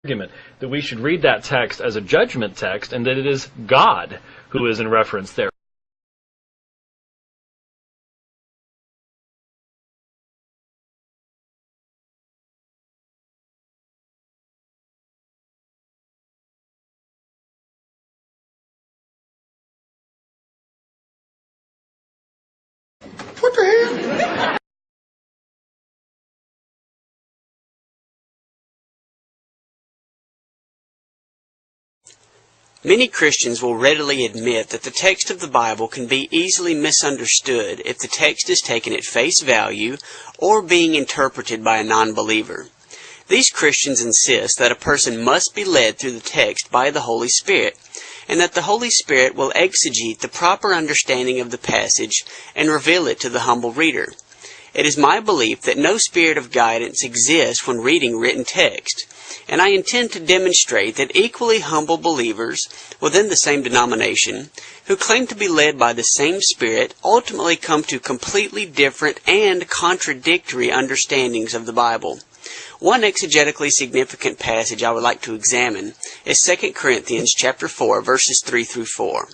argument that we should read that text as a judgment text and that it is God who is in reference there. What the hell? Many Christians will readily admit that the text of the Bible can be easily misunderstood if the text is taken at face value or being interpreted by a non-believer. These Christians insist that a person must be led through the text by the Holy Spirit, and that the Holy Spirit will exegete the proper understanding of the passage and reveal it to the humble reader. It is my belief that no spirit of guidance exists when reading written text, and I intend to demonstrate that equally humble believers within the same denomination, who claim to be led by the same Spirit, ultimately come to completely different and contradictory understandings of the Bible. One exegetically significant passage I would like to examine is 2 Corinthians chapter 4, verses 3 through 4.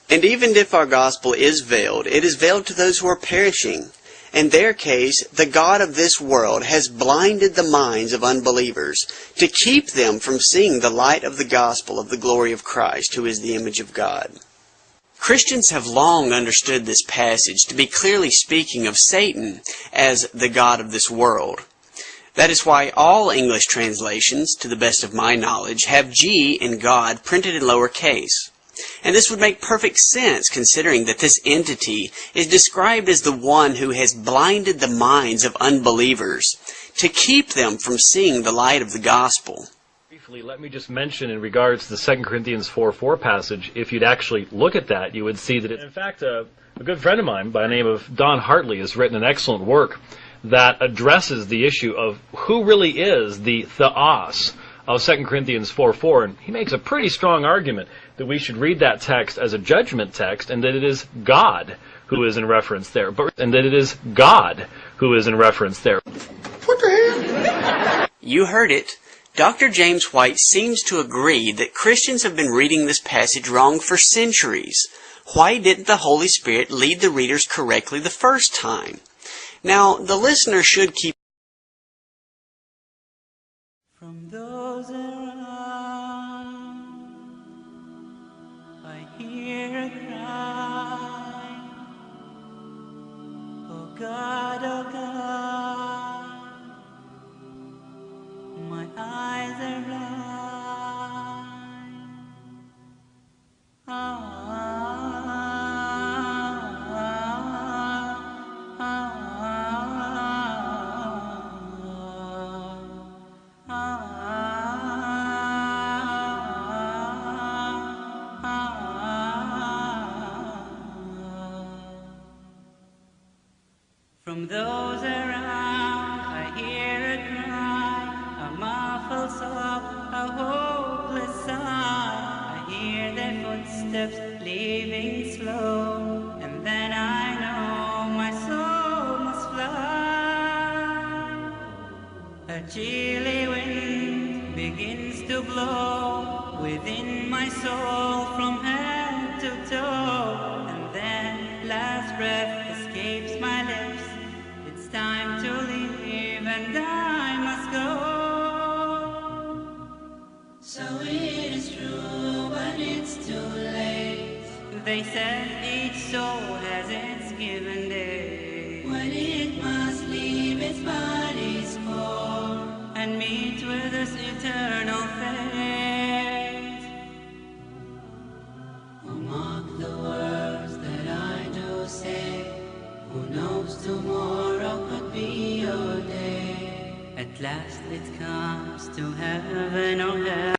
And even if our gospel is veiled, it is veiled to those who are perishing. In their case, the God of this world has blinded the minds of unbelievers to keep them from seeing the light of the gospel of the glory of Christ, who is the image of God. Christians have long understood this passage to be clearly speaking of Satan as the God of this world. That is why all English translations, to the best of my knowledge, have G in God printed in lowercase. And this would make perfect sense considering that this entity is described as the one who has blinded the minds of unbelievers to keep them from seeing the light of the gospel. Briefly, let me just mention in regards to the 2 Corinthians 4:4 passage, if you'd actually look at that, you would see that in fact, a good friend of mine by the name of Don Hartley has written an excellent work that addresses the issue of who really is the theos of 2 Corinthians 4:4, and he makes a pretty strong argument that we should read that text as a judgment text and that it is God who is in reference there. What the hell? You heard it. Dr. James White seems to agree that Christians have been reading this passage wrong for centuries. Why didn't the Holy Spirit lead the readers correctly the first time? Now, the listener should keep from those around. I hear a cry, oh God, my eyes are blind. From those around I hear a cry, a muffled sob, a hopeless sigh. I hear their footsteps leaving slow, and then I know my soul must fly. A chilly wind begins to blow within my soul from head to toe, and then last breath escapes my lips. It's time to leave and I must go. So it is true, but it's too late. They said each soul has its given day, when it must leave its body's core and meet with its eternal fate. Oh, mark the words that I do say. Who knows tomorrow could be your day. At last it comes to heaven or hell.